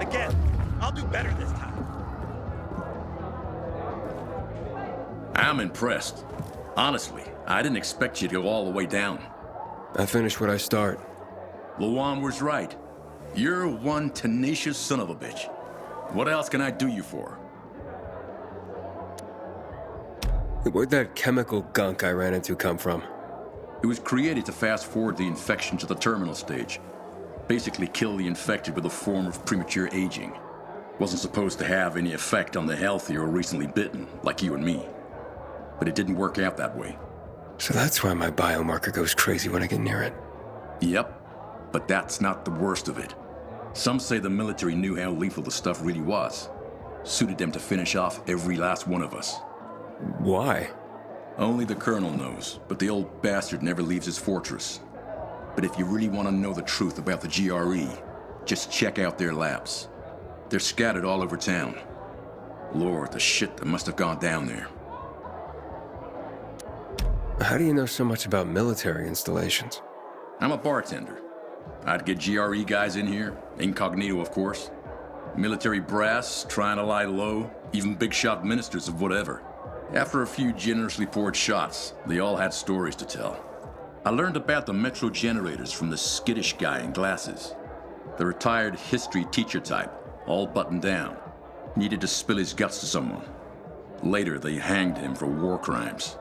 Again, I'll do better this time. I'm impressed. Honestly, I didn't expect you to go all the way down. I finish what I start. Lawan was right. You're one tenacious son of a bitch. What else can I do you for? Where'd that chemical gunk I ran into come from? It was created to fast forward the infection to the terminal stage. Basically kill the infected with a form of premature aging. Wasn't supposed to have any effect on the healthy or recently bitten, like you and me. But it didn't work out that way. So that's why my biomarker goes crazy when I get near it. Yep, but that's not the worst of it. Some say the military knew how lethal the stuff really was. Suited them to finish off every last one of us. Why? Only the colonel knows, but the old bastard never leaves his fortress. But if you really want to know the truth about the GRE, just check out their labs. They're scattered all over town. Lord, the shit that must have gone down there. How do you know so much about military installations? I'm a bartender. I'd get GRE guys in here, incognito of course. Military brass, trying to lie low, even big shot ministers of whatever. After a few generously poured shots, they all had stories to tell. I learned about the Metro generators from the skittish guy in glasses. The retired history teacher type, all buttoned down. Needed to spill his guts to someone. Later, they hanged him for war crimes.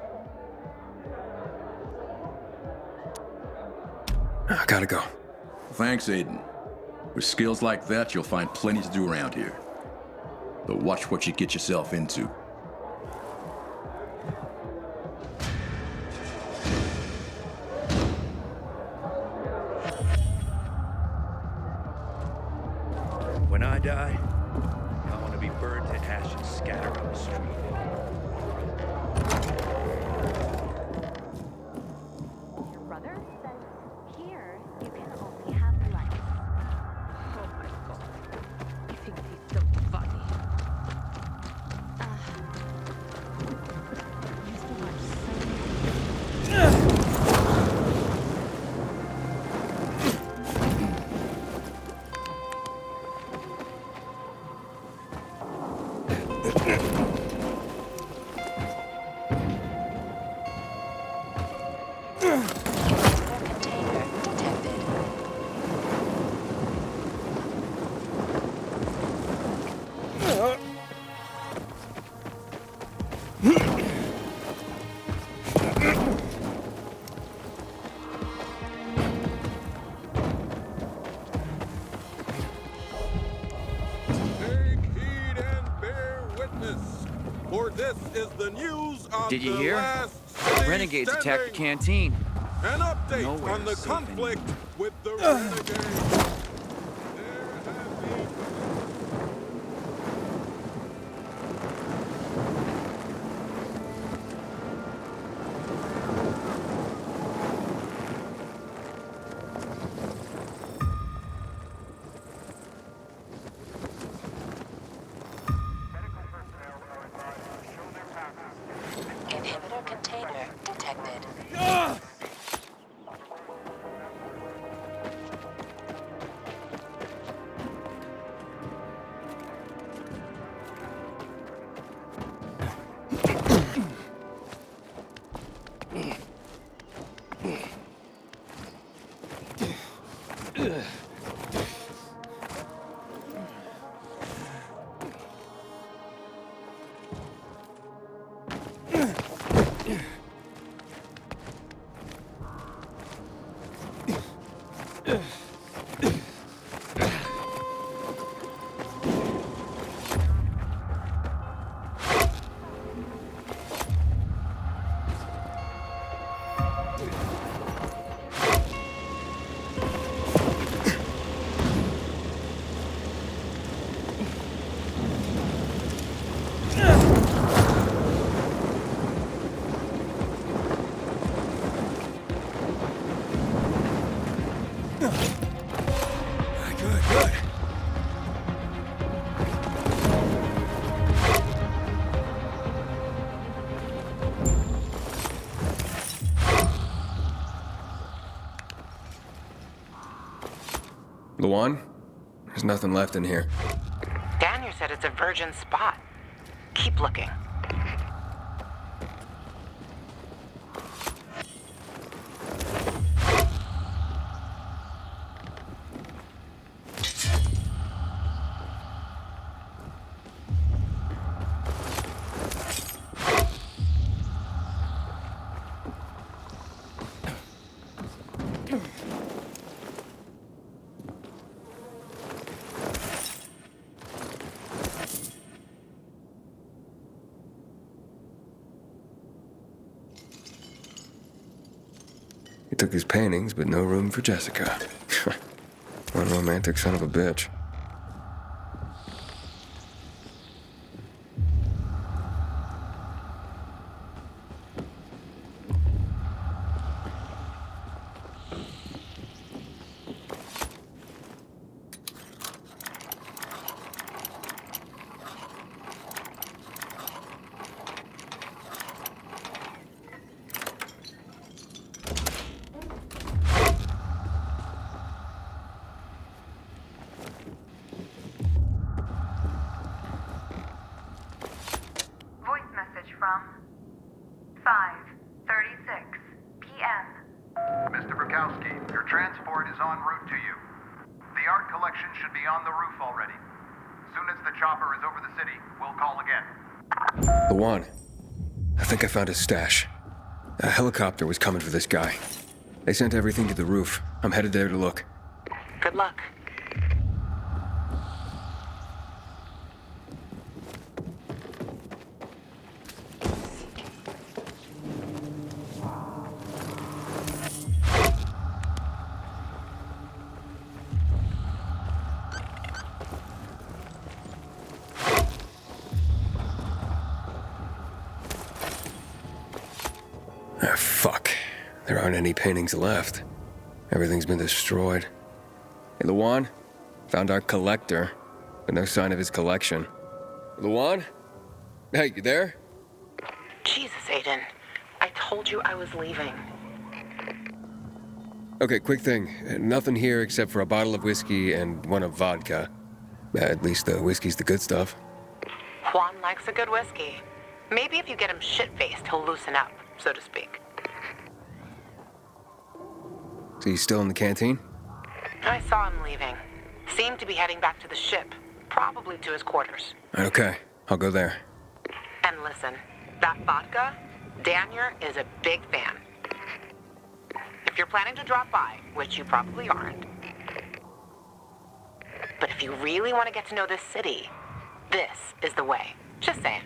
I gotta go. Thanks, Aiden. With skills like that, you'll find plenty to do around here. But watch what you get yourself into. When I die, I want to be burned to ash and scattered on the street. Your brother said, here you can only have life. Oh my god. He thinks he's so funny. Used to watch so many. Container detected. Take heed and bear witness, for this is the news of Did you the hear? last city Renegades attacked the standing. canteen. An update Nowhere on the safe conflict anymore. with the renegades. There have been Inhibitor container detected. Good. Luan? There's nothing left in here. Daniel said it's a virgin spot. Keep looking. He took his paintings, but no room for Jessica. One romantic son of a bitch. Voice message from 5:36 p.m. Mr. Bukowski, your transport is en route to you. The art collection should be on the roof already. Soon as the chopper is over the city, we'll call again. Lawan, I think I found his stash. A helicopter was coming for this guy. They sent everything to the roof. I'm headed there to look. Good luck. Ah, fuck. There aren't any paintings left. Everything's been destroyed. Hey, Lawan? Found our collector, but no sign of his collection. Lawan? Hey, you there? Jesus, Aiden. I told you I was leaving. Okay, quick thing. Nothing here except for a bottle of whiskey and one of vodka. At least the whiskey's the good stuff. Juan likes a good whiskey. Maybe if you get him shit-faced, he'll loosen up, so to speak. So he's still in the canteen? I saw him leaving. Seemed to be heading back to the ship, probably to his quarters. Okay, I'll go there. And listen, that vodka, Daniel is a big fan. If you're planning to drop by, which you probably aren't, but if you really want to get to know this city, this is the way. Just saying.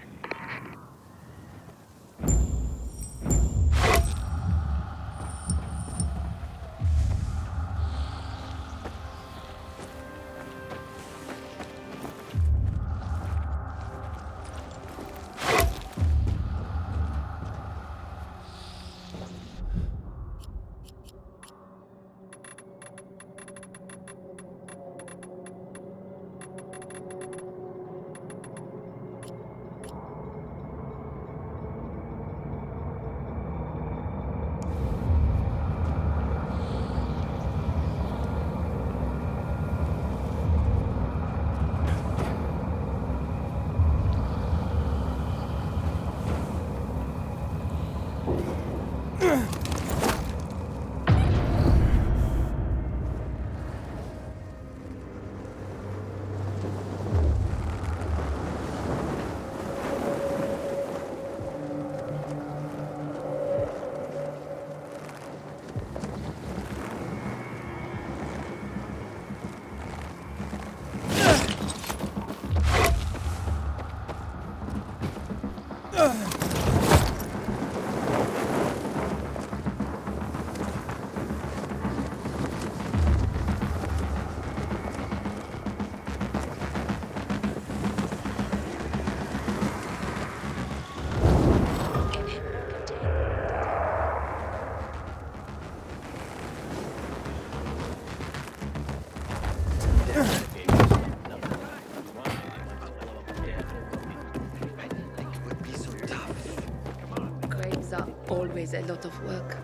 Graves are always a lot of work.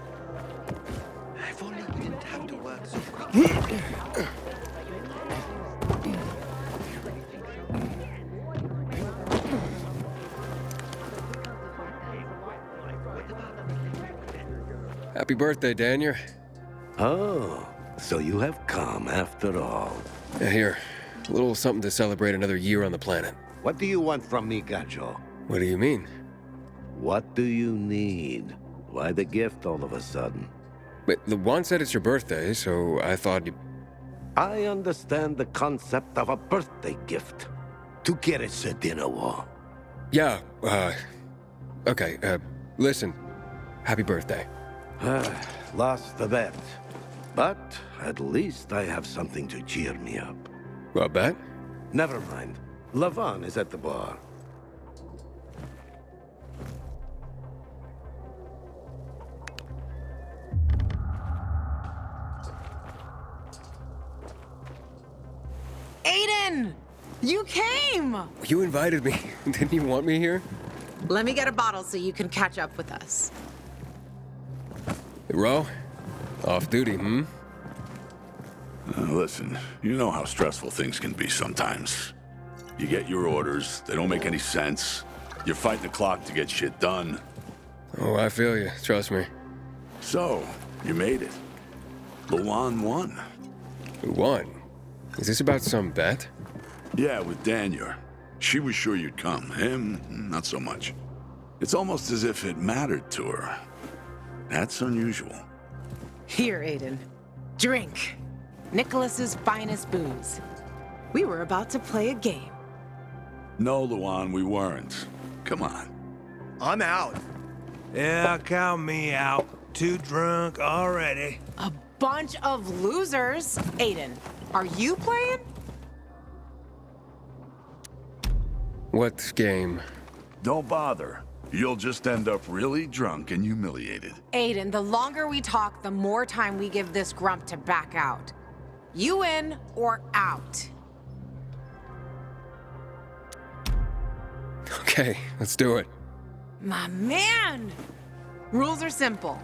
If only we didn't have to work so quickly. Happy birthday, Daniel. Oh, so you have come after all. Here, a little something to celebrate another year on the planet. What do you want from me, Gacho? What do you mean? What do you need? Why the gift all of a sudden? But the Juan said it's your birthday, so I thought you... I understand the concept of a birthday gift. Tu quieres dinner war? Yeah, okay, listen. Happy birthday. Lost the bet. But at least I have something to cheer me up. A bet? Never mind. Lavon is at the bar. Aiden! You came! You invited me. Didn't you want me here? Let me get a bottle so you can catch up with us. Ro? Off duty, hmm? Listen, you know how stressful things can be sometimes. You get your orders, they don't make any sense. You're fighting the clock to get shit done. Oh, I feel you. Trust me. So, you made it. Luan won. Who won? Is this about some bet? Yeah, with Daniel. She was sure you'd come. Him, not so much. It's almost as if it mattered to her. That's unusual. Here, Aiden. Drink. Nicholas's finest booze. We were about to play a game. No, Luan, we weren't. Come on. I'm out. Yeah, count me out. Too drunk already. A bunch of losers. Aiden, are you playing? What game? Don't bother. You'll just end up really drunk and humiliated. Aiden, the longer we talk, the more time we give this grump to back out. You in or out? Okay, let's do it. My man! Rules are simple.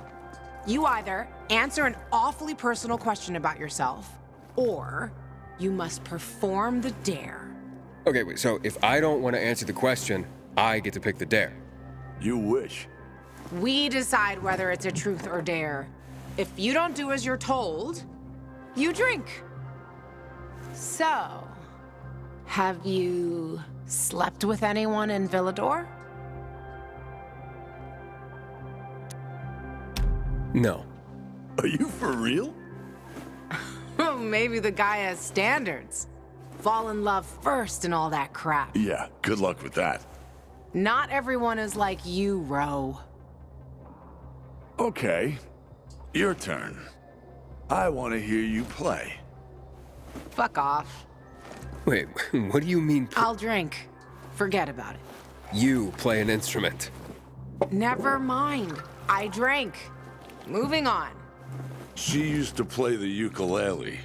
You either answer an awfully personal question about yourself, or you must perform the dare. Okay, wait, so if I don't want to answer the question, I get to pick the dare. You wish. We decide whether it's a truth or dare. If you don't do as you're told, you drink. So, have you slept with anyone in Villador? No. Are you for real? Maybe the guy has standards. Fall in love first and all that crap. Yeah, good luck with that. Not everyone is like you, Ro. Okay, your turn. I want to hear you play. Fuck off. Wait, what do you mean? I'll drink. Forget about it. You play an instrument. Never mind. I drank. Moving on. She used to play the ukulele.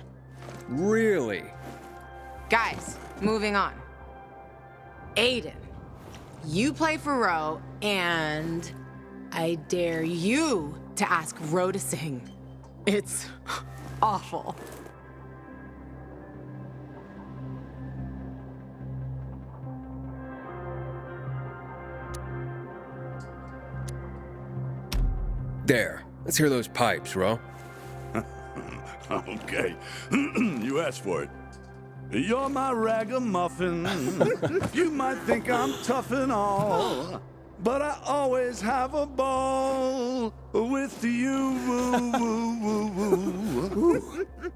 Really? Guys, moving on. Aiden, you play for Ro, and I dare you to ask Ro to sing. It's awful. There. Let's hear those pipes, Ro. Okay. You asked for it. You're my ragamuffin. You might think I'm tough and all, but I always have a ball with you.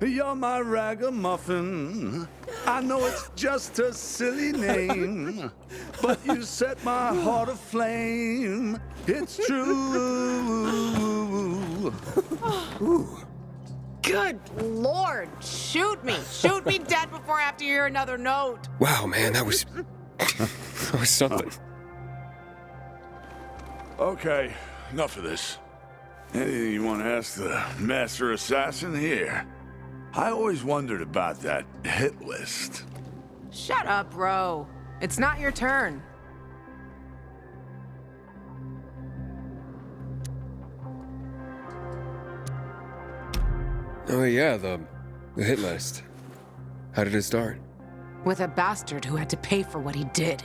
You're my ragamuffin. I know it's just a silly name, but you set my heart aflame. It's true. Good Lord, shoot me. Shoot me dead before I have to hear another note. Wow, man, that was... that was something. Okay, enough of this. Anything you want to ask the Master Assassin here? I always wondered about that hit list. Shut up, Ro. It's not your turn. Oh yeah, the hit list. How did it start? With a bastard who had to pay for what he did.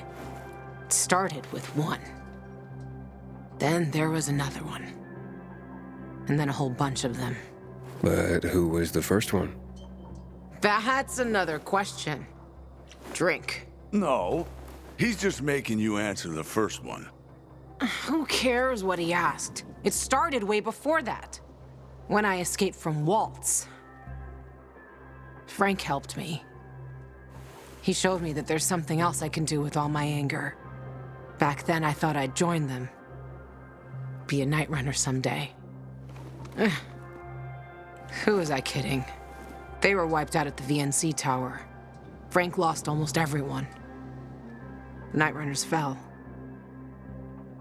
It started with one. Then there was another one. and then a whole bunch of them. But who was the first one? That's another question. Drink. No, he's just making you answer the first one. Who cares what he asked? It started way before that. When I escaped from Waltz. Frank helped me. He showed me that there's something else I can do with all my anger. Back then, I thought I'd join them. Be a Night Runner someday. Who was I kidding? They were wiped out at the VNC Tower. Frank lost almost everyone. The Night Runners fell.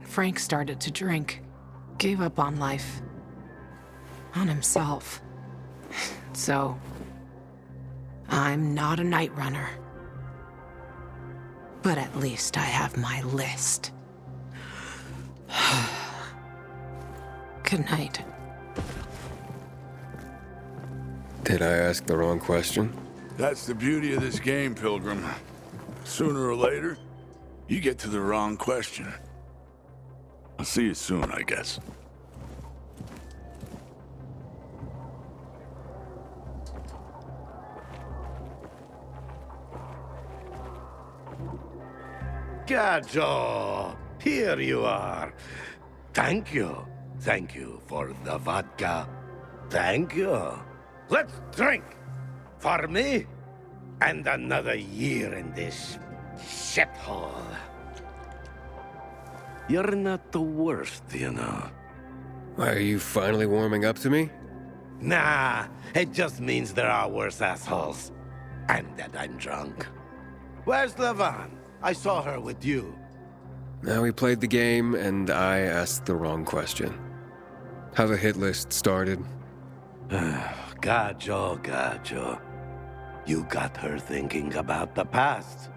Frank started to drink. Gave up on life. On himself. So, I'm not a Night Runner. But at least I have my list. Good night. Did I ask the wrong question? That's the beauty of this game, Pilgrim. Sooner or later, you get to the wrong question. I'll see you soon, I guess. Gajo, here you are. Thank you. Thank you for the vodka. Thank you. Let's drink. For me, and another year in this shithole. You're not the worst, you know. Are you finally warming up to me? Nah, it just means there are worse assholes. And that I'm drunk. Where's Lavan? I saw her with you. Now we played the game, and I asked the wrong question. How the hit list started? Gajo. You got her thinking about the past.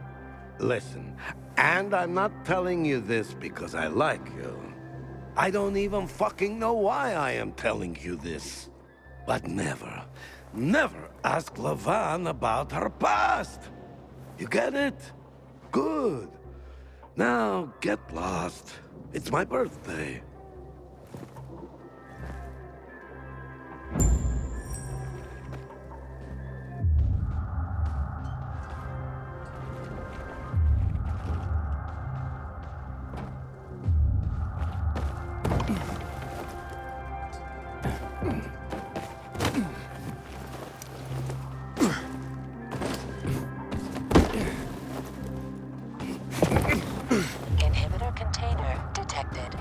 Listen, and I'm not telling you this because I like you. I don't even fucking know why I am telling you this. But never ask Lavan about her past. You get it? Good. Now, get lost. It's my birthday. Inhibitor container detected.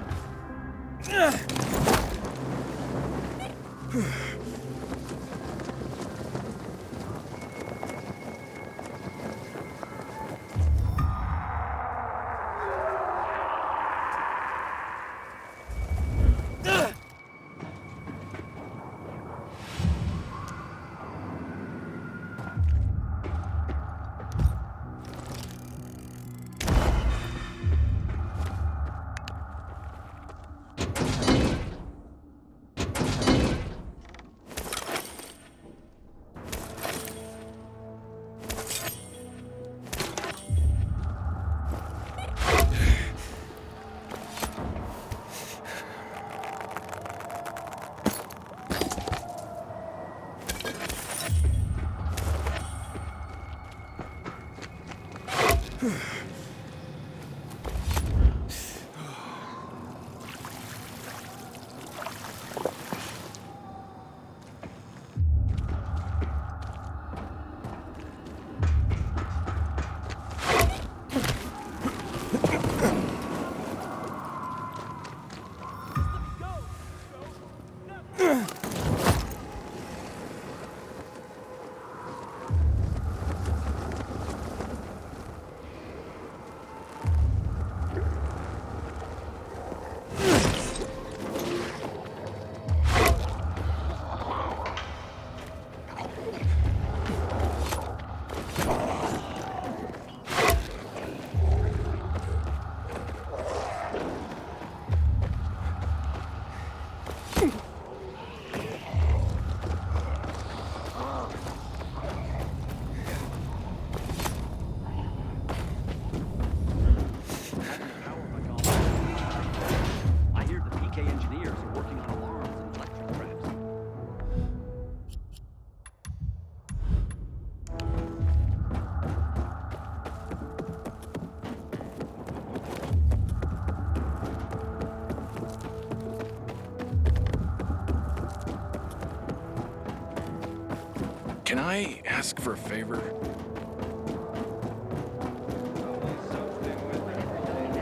I ask for a favor?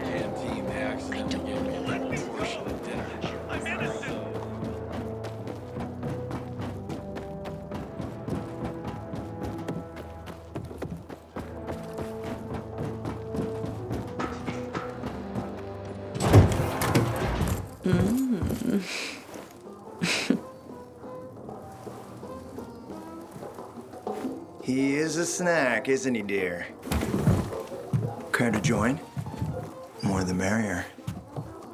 Canteen accidentally gave me a red portion of dinner. I'm innocent! He is a snack, isn't he, dear? Care to join? More the merrier.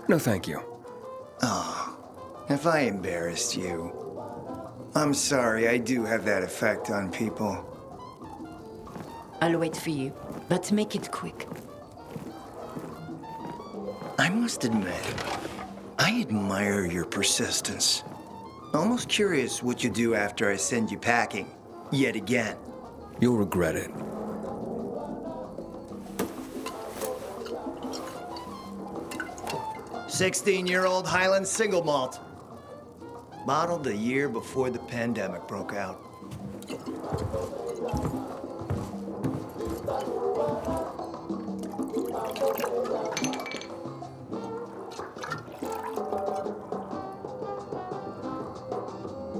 No, thank you. Oh, if I embarrassed you. I'm sorry, I do have that effect on people. I'll wait for you, but make it quick. I must admit, I admire your persistence. Almost curious what you do after I send you packing, yet again. You'll regret it. "16-year-old Highland single malt. Bottled the year before the pandemic broke out.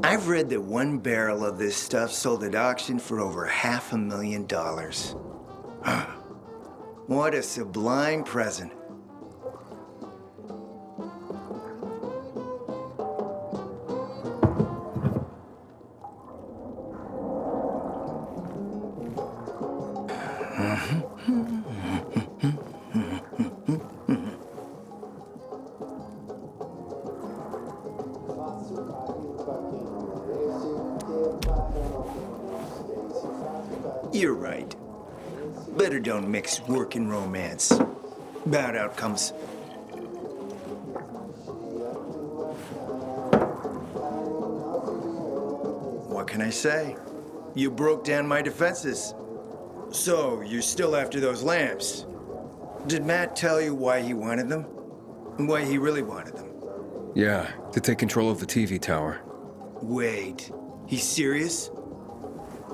I've read that one barrel of this stuff sold at auction for over $500,000. What a sublime present. You're right. Better don't mix work and romance. Bad outcomes. What can I say? You broke down my defenses. So, you're still after those lamps. Did Matt tell you why he wanted them? And why he really wanted them? Yeah, to take control of the TV tower. Wait, he's serious?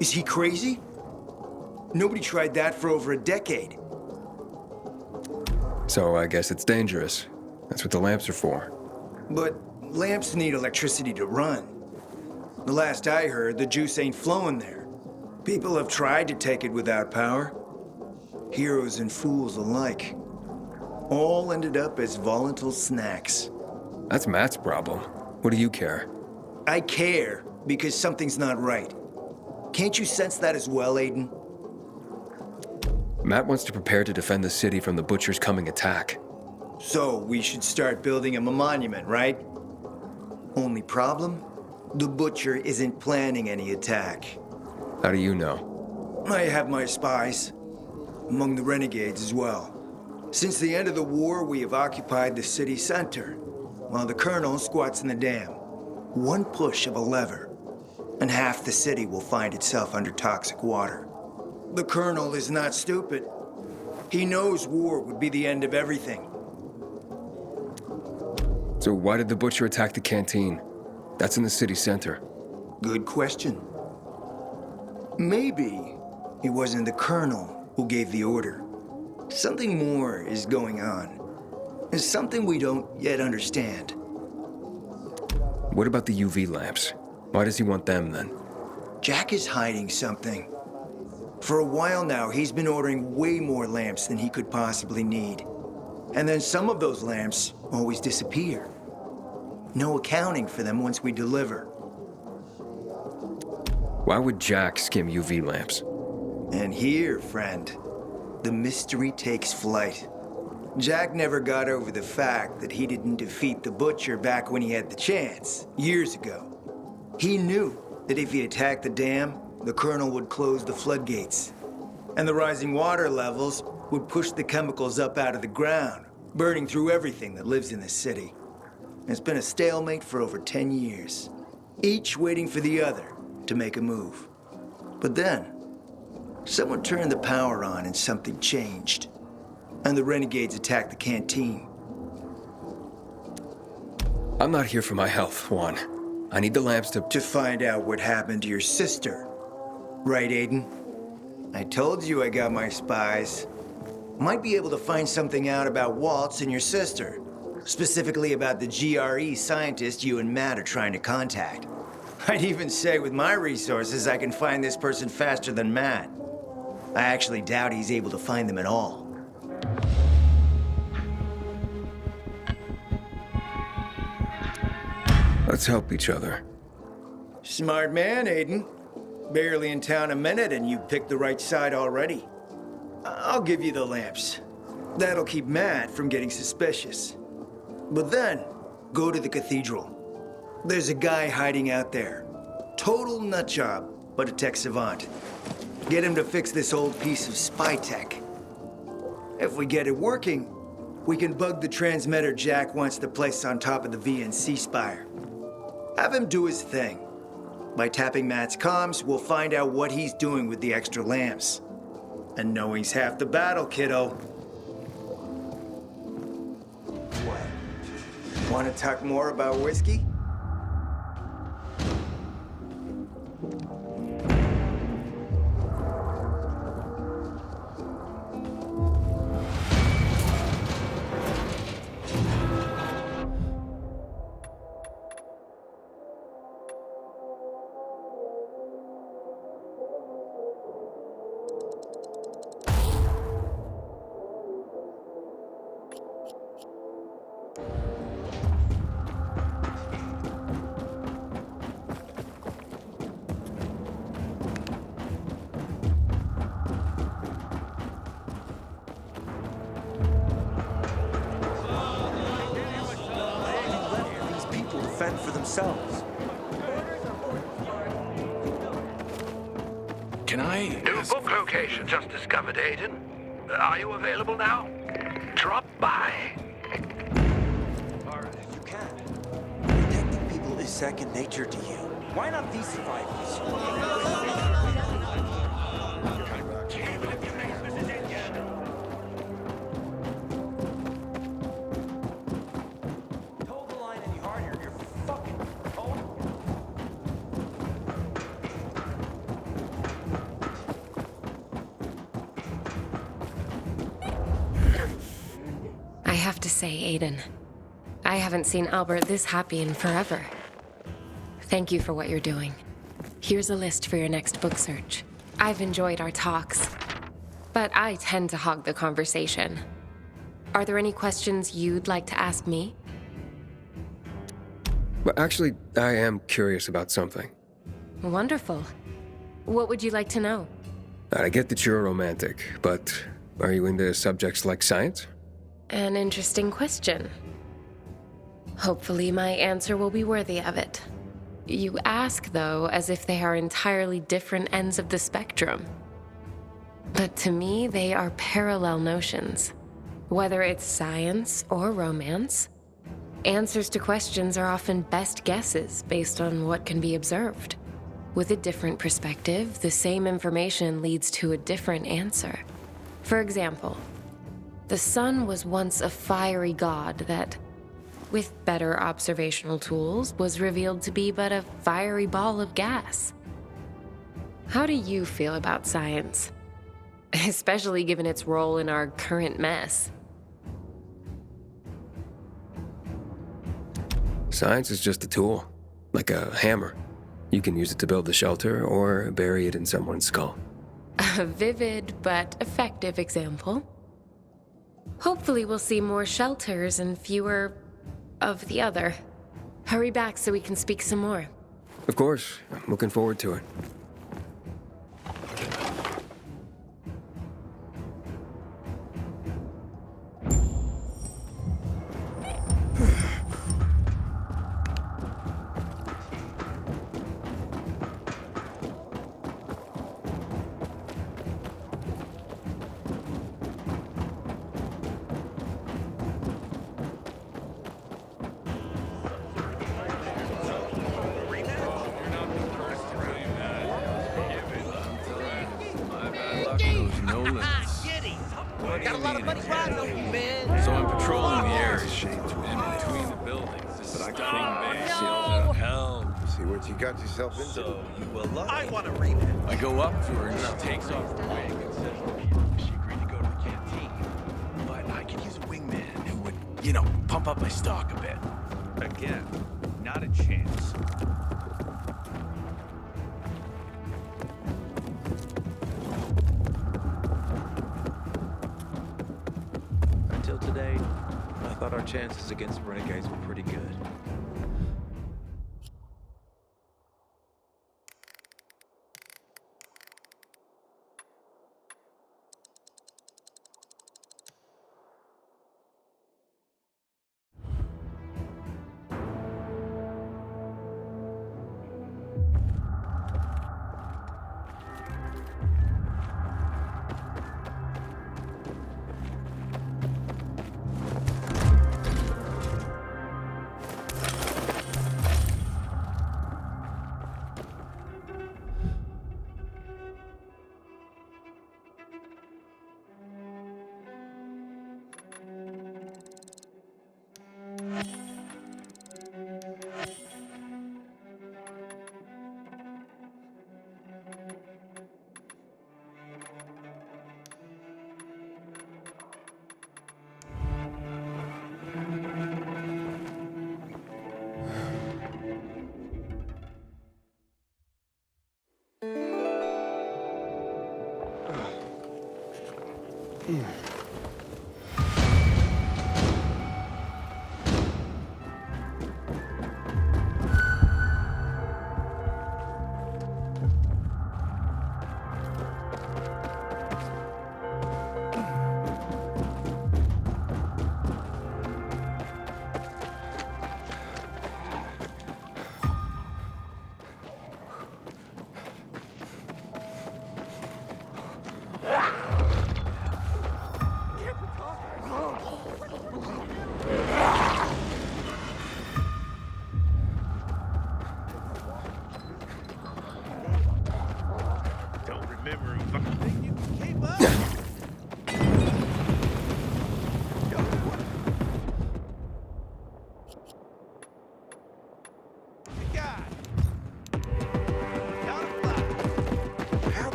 Is he crazy? Nobody tried that for over a decade. So I guess it's dangerous. That's what the lamps are for. But lamps need electricity to run. The last I heard, the juice ain't flowing there. People have tried to take it without power. Heroes and fools alike. All ended up as volatile snacks. That's Matt's problem. What do you care? I care because something's not right. Can't you sense that as well, Aiden? Matt wants to prepare to defend the city from the Butcher's coming attack. So we should start building him a monument, right? Only problem? The Butcher isn't planning any attack. How do you know? I have my spies. Among the renegades as well. Since the end of the war, we have occupied the city center, while the Colonel squats in the dam. One push of a lever, and half the city will find itself under toxic water. The Colonel is not stupid. He knows war would be the end of everything. So why did the Butcher attack the canteen? That's in the city center. Good question. Maybe it wasn't the Colonel who gave the order. Something more is going on. It's something we don't yet understand. What about the UV lamps? Why does he want them then? Jack is hiding something. For a while now, he's been ordering way more lamps than he could possibly need. And then some of those lamps always disappear. No accounting for them once we deliver. Why would Jack skim UV lamps? And here, friend, the mystery takes flight. Jack never got over the fact that he didn't defeat the Butcher back when he had the chance, years ago. He knew that if he attacked the dam, the Colonel would close the floodgates. And the rising water levels would push the chemicals up out of the ground, burning through everything that lives in the city. It's been a stalemate for over 10 years, each waiting for the other to make a move. But then, someone turned the power on and something changed. And the renegades attacked the canteen. I'm not here for my health, Juan. I need the lamps to find out what happened to your sister. Right, Aiden? I told you I got my spies. Might be able to find something out about Waltz and your sister. Specifically about the GRE scientist you and Matt are trying to contact. I'd even say with my resources, I can find this person faster than Matt. I actually doubt he's able to find them at all. Let's help each other. Smart man, Aiden. Barely in town a minute and you picked the right side already. I'll give you the lamps. That'll keep Matt from getting suspicious. But then, go to the cathedral. There's a guy hiding out there. Total nutjob, but a tech savant. Get him to fix this old piece of spy tech. If we get it working, we can bug the transmitter Jack wants to place on top of the VNC spire. Have him do his thing. By tapping Matt's comms, we'll find out what he's doing with the extra lamps. And knowing's half the battle, kiddo. What? Want to talk more about whiskey? Fend for themselves. Can I? New book location just discovered, Aiden. Are you available now? Drop by. Alright, if you can. Protecting people is second nature to you. Why not these survivors? I have to say, Aiden, I haven't seen Albert this happy in forever. Thank you for what you're doing. Here's a list for your next book search. I've enjoyed our talks, but I tend to hog the conversation. Are there any questions you'd like to ask me? Well, actually, I am curious about something. Wonderful. What would you like to know? I get that you're a romantic, but are you into subjects like science? An interesting question. Hopefully my answer will be worthy of it. You ask, though, as if they are entirely different ends of the spectrum. But to me, they are parallel notions. Whether it's science or romance, answers to questions are often best guesses based on what can be observed. With a different perspective, the same information leads to a different answer. For example, the sun was once a fiery god that, with better observational tools, was revealed to be but a fiery ball of gas. How do you feel about science? Especially given its role in our current mess. Science is just a tool, like a hammer. You can use it to build a shelter or bury it in someone's skull. A vivid but effective example. Hopefully we'll see more shelters and fewer of the other. Hurry back so we can speak some more. Of course. I'm looking forward to it. Got a lot of money riding on you, man. So I'm patrolling the area in between the buildings. This is hell. what you got yourself into. So you will love I it. want to read it. I go up to her and she takes off her wig and says she agreed to go to the canteen. But I could use a wingman who would, you know, pump up my stock a bit. Again, not a chance. Until today, I thought our chances against renegades were pretty good.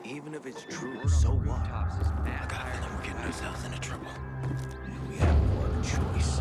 Even if it's true, so what? I got a feeling we're getting ourselves into trouble. We have no other choice.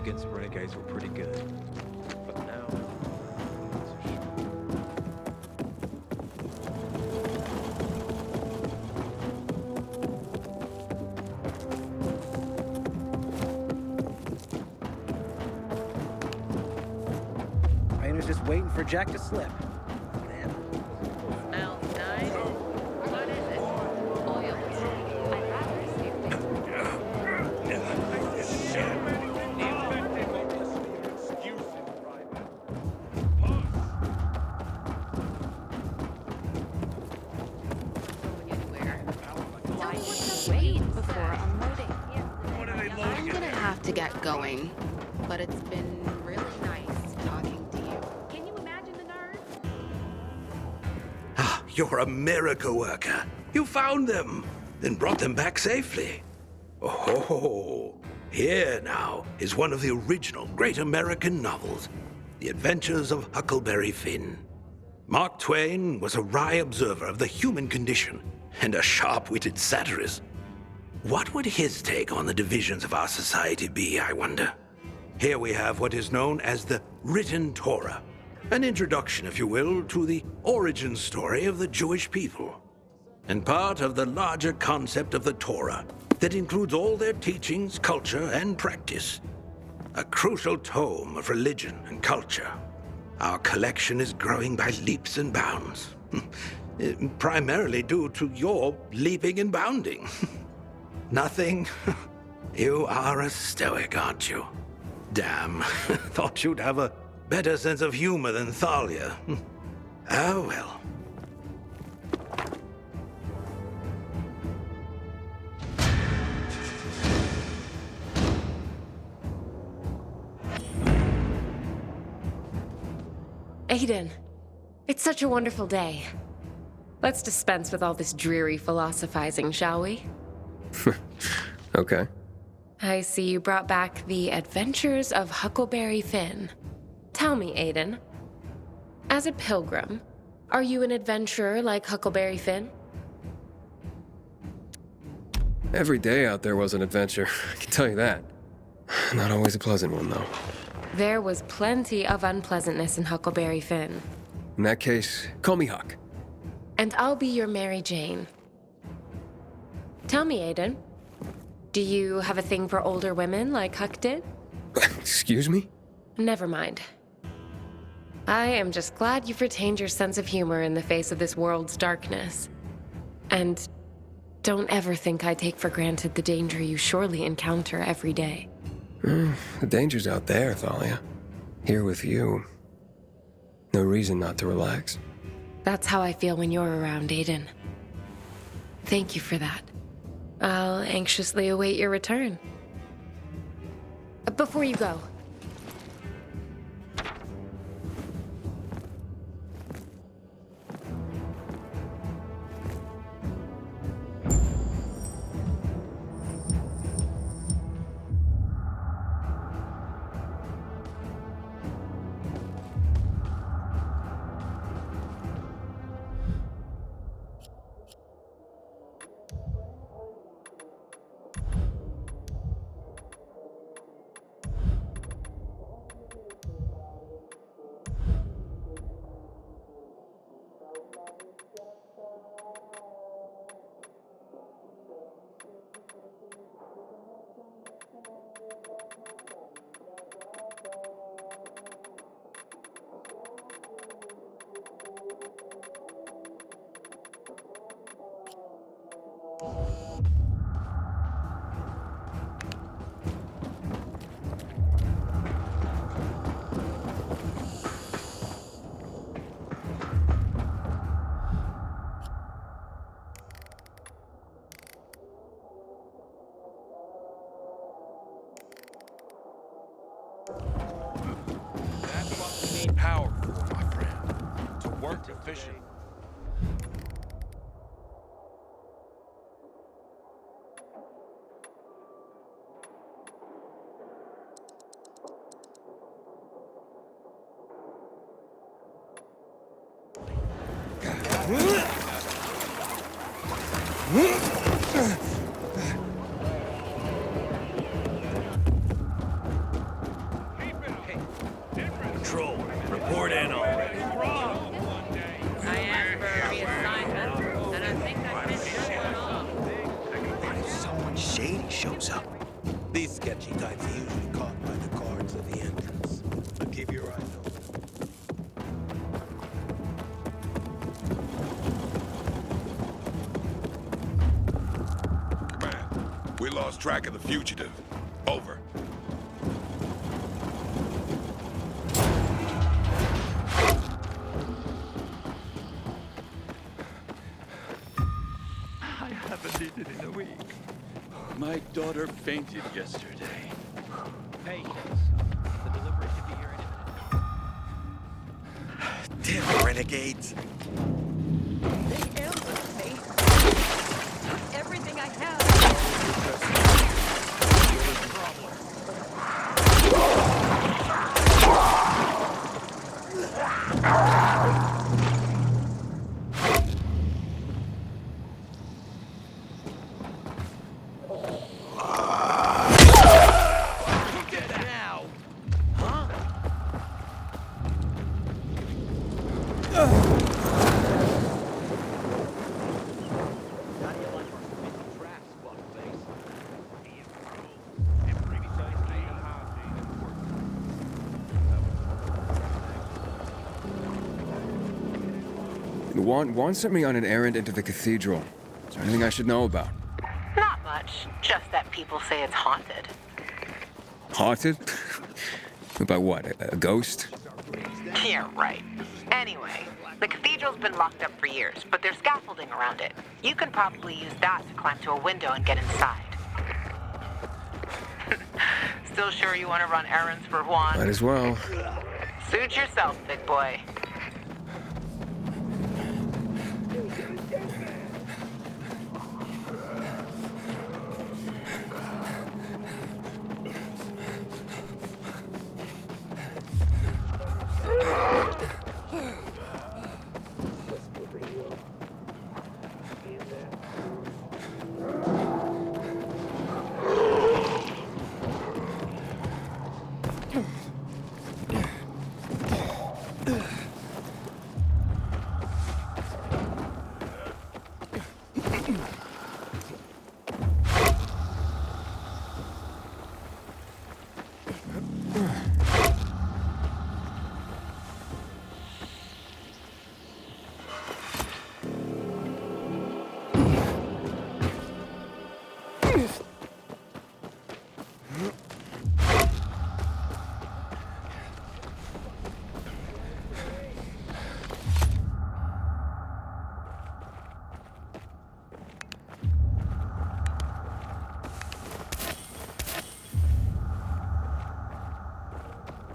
against renegades were pretty good. But now, not so sure. Rainer's just waiting for Jack to slip. Smells nice. What is it? Oil. I'd rather save Wait before unloading. I'm gonna have to get going, but it's been really nice talking to you. Can you imagine the nerve? Ah, you're a miracle worker. You found them, then brought them back safely. Oh, here now is one of the original great American novels, The Adventures of Huckleberry Finn. Mark Twain was a wry observer of the human condition and a sharp-witted satirist. What would his take on the divisions of our society be, I wonder? Here we have what is known as the Written Torah, an introduction, if you will, to the origin story of the Jewish people, and part of the larger concept of the Torah that includes all their teachings, culture, and practice. A crucial tome of religion and culture. Our collection is growing by leaps and bounds, primarily due to your leaping and bounding. Nothing? You are a stoic, aren't you? Damn, thought you'd have a better sense of humor than Thalia. Oh well. Aiden, it's such a wonderful day. Let's dispense with all this dreary philosophizing, shall we? Okay. I see you brought back The Adventures of Huckleberry Finn. Tell me, Aiden, as a pilgrim, are you an adventurer like Huckleberry Finn? Every day out there was an adventure, I can tell you that. Not always a pleasant one, though. There was plenty of unpleasantness in Huckleberry Finn. In that case, call me Huck. And I'll be your Mary Jane. Tell me, Aiden, do you have a thing for older women like Huck did? Excuse me? Never mind. I am just glad you've retained your sense of humor in the face of this world's darkness. And don't ever think I take for granted the danger you surely encounter every day. The danger's out there, Thalia. Here with you. No reason not to relax. That's how I feel when you're around, Aiden. Thank you for that. I'll anxiously await your return. Before you go, That's what we need power for, my friend. To work efficient. We lost track of the fugitive. Over. I haven't eaten in a week. My daughter fainted yesterday. Patience. The delivery should be here in a minute. Damn renegades. They ambushed me. Took everything I have. Juan sent me on an errand into the cathedral. Is there anything I should know about? Not much. Just that people say it's haunted. Haunted? By what? A ghost? Yeah, right. Anyway, the cathedral's been locked up for years, but there's scaffolding around it. You can probably use that to climb to a window and get inside. Still sure you want to run errands for Juan? Might as well. Suit yourself, big boy.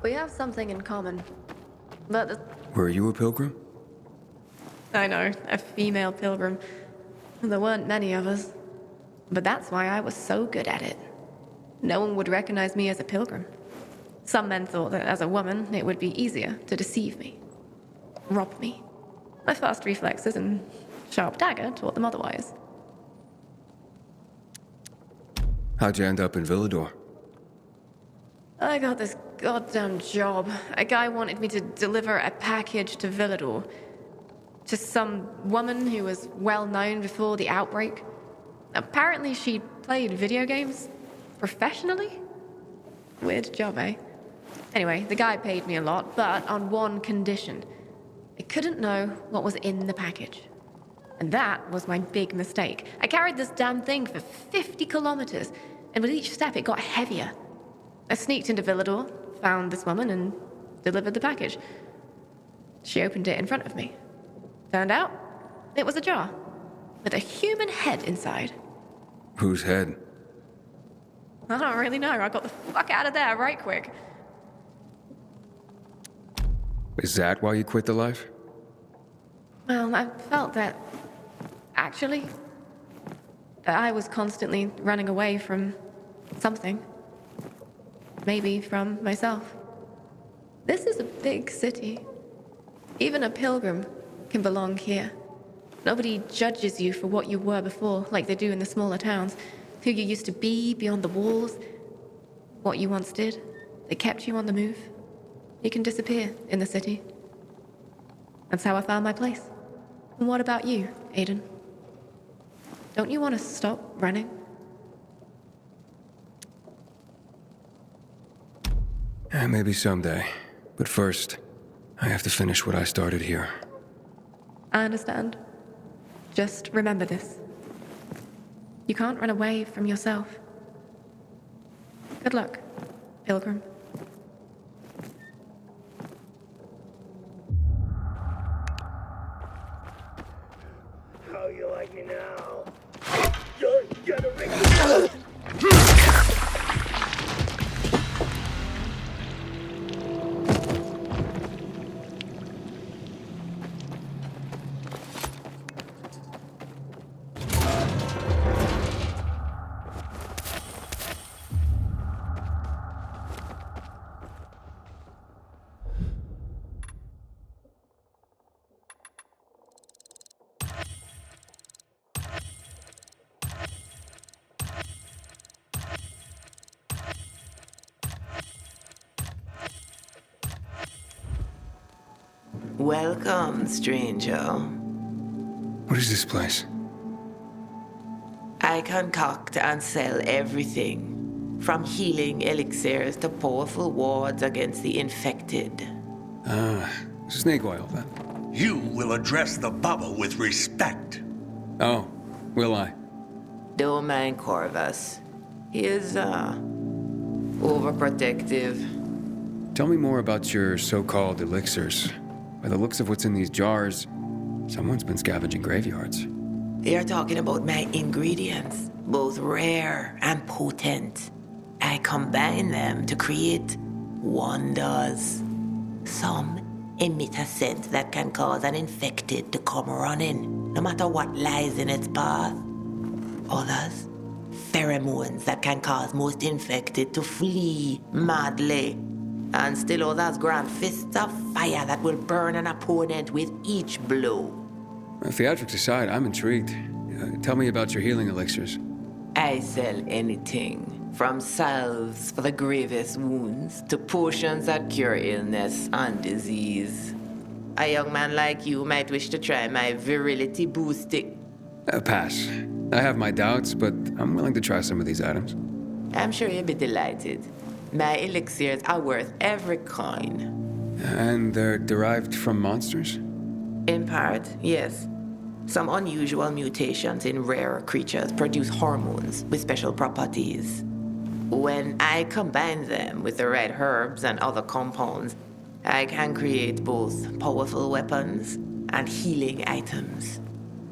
We have something in common. But Were you a pilgrim? I know, a female pilgrim. There weren't many of us. But that's why I was so good at it. No one would recognize me as a pilgrim. Some men thought that as a woman, it would be easier to deceive me, rob me. My fast reflexes and sharp dagger taught them otherwise. How'd you end up in Villador? I got this goddamn job. A guy wanted me to deliver a package to Villador. To some woman who was well known before the outbreak. Apparently she played video games professionally? Weird job, eh? Anyway, the guy paid me a lot, but on one condition. I couldn't know what was in the package. And that was my big mistake. I carried this damn thing for 50 kilometers, and with each step it got heavier. I sneaked into Villador, found this woman, and delivered the package. She opened it in front of me. Turned out, it was a jar, with a human head inside. Whose head? I don't really know. I got the fuck out of there right quick. Is that why you quit the life? Well, I felt that, actually, that I was constantly running away from something. Maybe from myself. This is a big city. Even a pilgrim can belong here. Nobody judges you for what you were before, like they do in the smaller towns. Who you used to be beyond the walls. What you once did. They kept you on the move. You can disappear in the city. That's how I found my place. And what about you, Aiden? Don't you want to stop running? Maybe someday. But first, I have to finish what I started here. I understand. Just remember this. You can't run away from yourself. Good luck, Pilgrim. How you like me now? You're gonna make me... Welcome, stranger. What is this place? I concoct and sell everything, from healing elixirs to powerful wards against the infected. Snake oil, then. You will address the bubble with respect. Oh, will I? Don't mind Corvus. He is, overprotective. Tell me more about your so-called elixirs. By the looks of what's in these jars, someone's been scavenging graveyards. You're talking about my ingredients, both rare and potent. I combine them to create wonders. Some emit a scent that can cause an infected to come running, no matter what lies in its path. Others, pheromones that can cause most infected to flee madly. And still others grant fists of fire that will burn an opponent with each blow. Theatrics aside, I'm intrigued. Tell me about your healing elixirs. I sell anything, from salves for the gravest wounds to potions that cure illness and disease. A young man like you might wish to try my virility boosting. Pass. I have my doubts, but I'm willing to try some of these items. I'm sure you'll be delighted. My elixirs are worth every coin. And they're derived from monsters? In part, yes. Some unusual mutations in rare creatures produce hormones with special properties. When I combine them with the right herbs and other compounds, I can create both powerful weapons and healing items.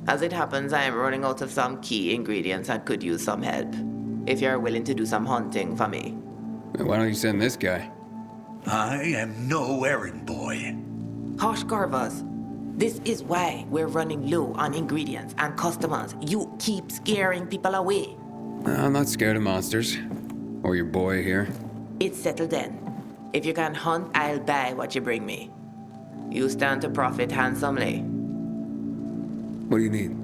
As it happens, I am running out of some key ingredients and could use some help. If you're willing to do some hunting for me. Why don't you send this guy? I am no errand boy. Hush, Corvus. This is why we're running low on ingredients and customers. You keep scaring people away. I'm not scared of monsters. Or your boy here. It's settled then. If you can hunt, I'll buy what you bring me. You stand to profit handsomely. What do you need?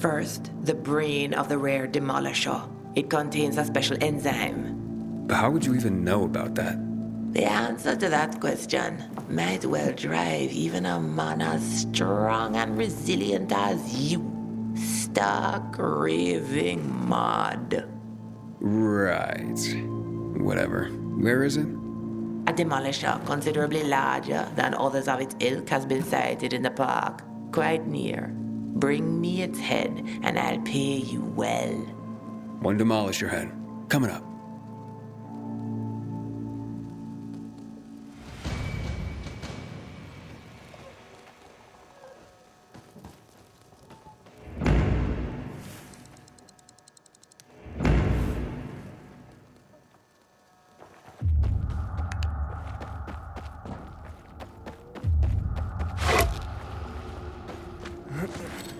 First, the brain of the rare demolisher. It contains a special enzyme. But how would you even know about that? The answer to that question might well drive even a man as strong and resilient as you stark raving mad. Right. Whatever. Where is it? A demolisher considerably larger than others of its ilk has been sighted in the park, quite near. Bring me its head and I'll pay you well. One demolisher head. Coming up.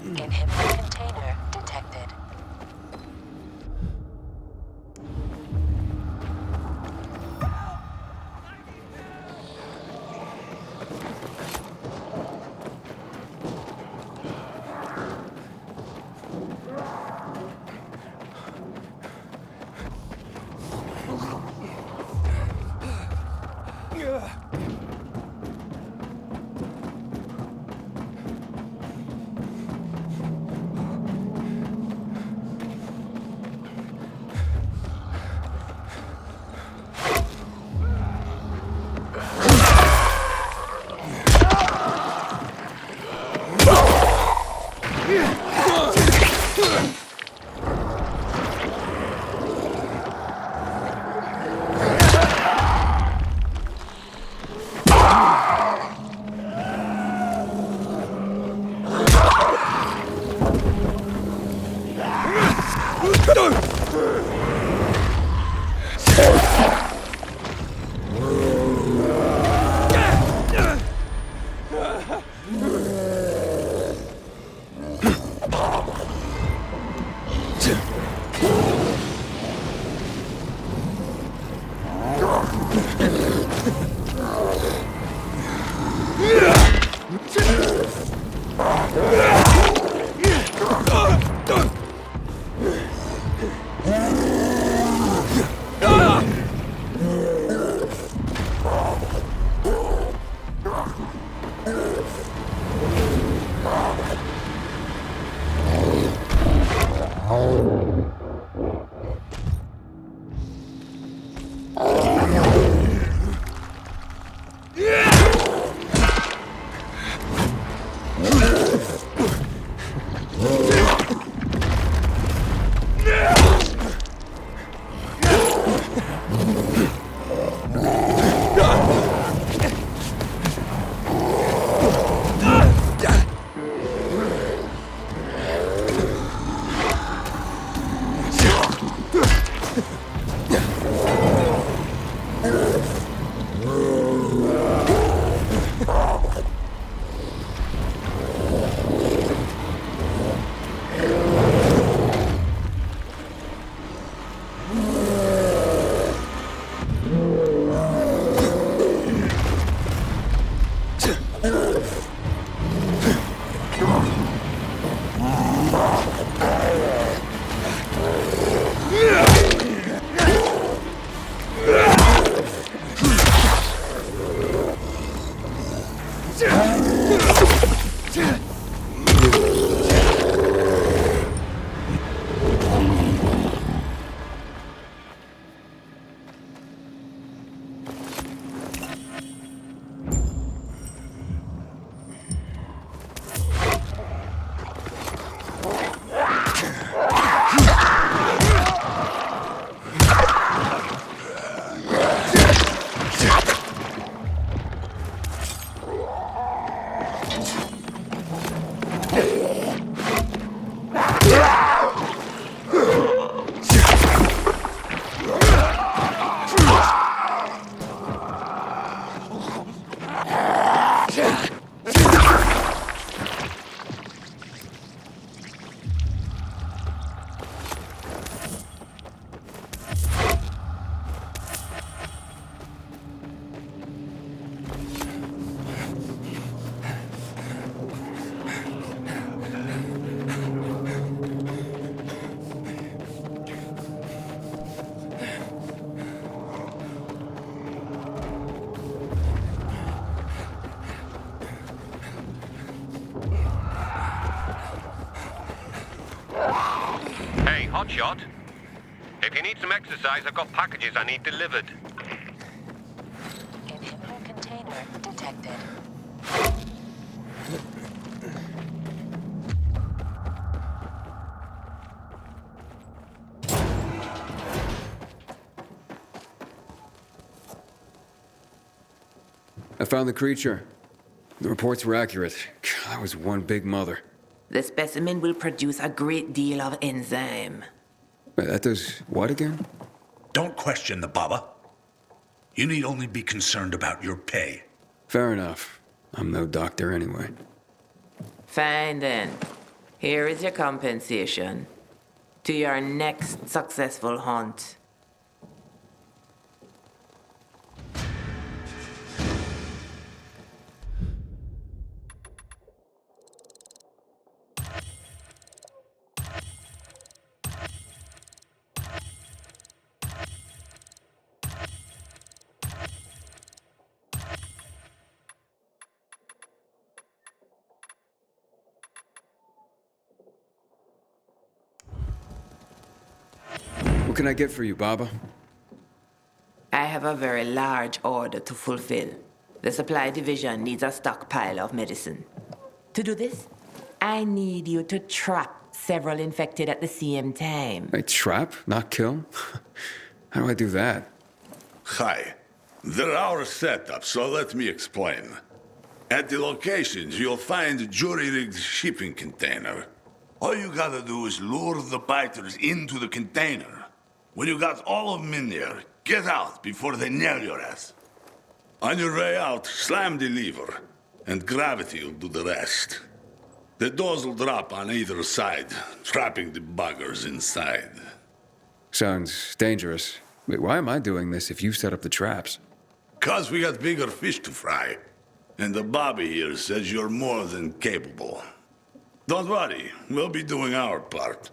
Inhibitor container detected. Hey, Hotshot. If you need some exercise, I've got packages I need delivered. Inhibitor container detected. I found the creature. The reports were accurate. That was one big mother. The specimen will produce a great deal of enzyme. Wait, that does what again? Don't question the Baba. You need only be concerned about your pay. Fair enough. I'm no doctor anyway. Fine then. Here is your compensation. To your next successful hunt. What can I get for you, Baba? I have a very large order to fulfill. The supply division needs a stockpile of medicine. To do this, I need you to trap several infected at the same time. Wait, trap? Not kill? How do I do that? Hi. They're our setup, so let me explain. At the locations, you'll find a jury-rigged shipping container. All you gotta do is lure the biters into the container. When you got all of them in there, get out before they nail your ass. On your way out, slam the lever, and gravity will do the rest. The doors will drop on either side, trapping the buggers inside. Sounds dangerous. Wait, why am I doing this if you set up the traps? 'Cause we got bigger fish to fry. And the Bobby here says you're more than capable. Don't worry, we'll be doing our part.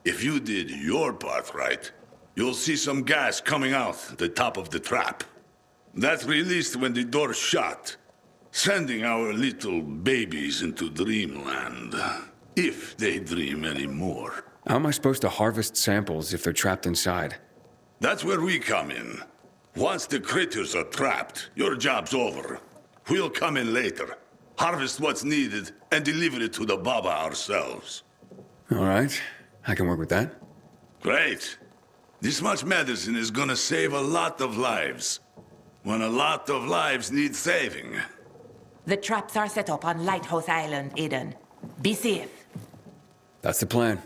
If you did your part right, you'll see some gas coming out the top of the trap. That's released when the door's shut, sending our little babies into dreamland. If they dream anymore. How am I supposed to harvest samples if they're trapped inside? That's where we come in. Once the critters are trapped, your job's over. We'll come in later, harvest what's needed, and deliver it to the Baba ourselves. All right, I can work with that. Great. This much medicine is gonna save a lot of lives. When a lot of lives need saving. The traps are set up on Lighthouse Island, Eden. Be safe. That's the plan.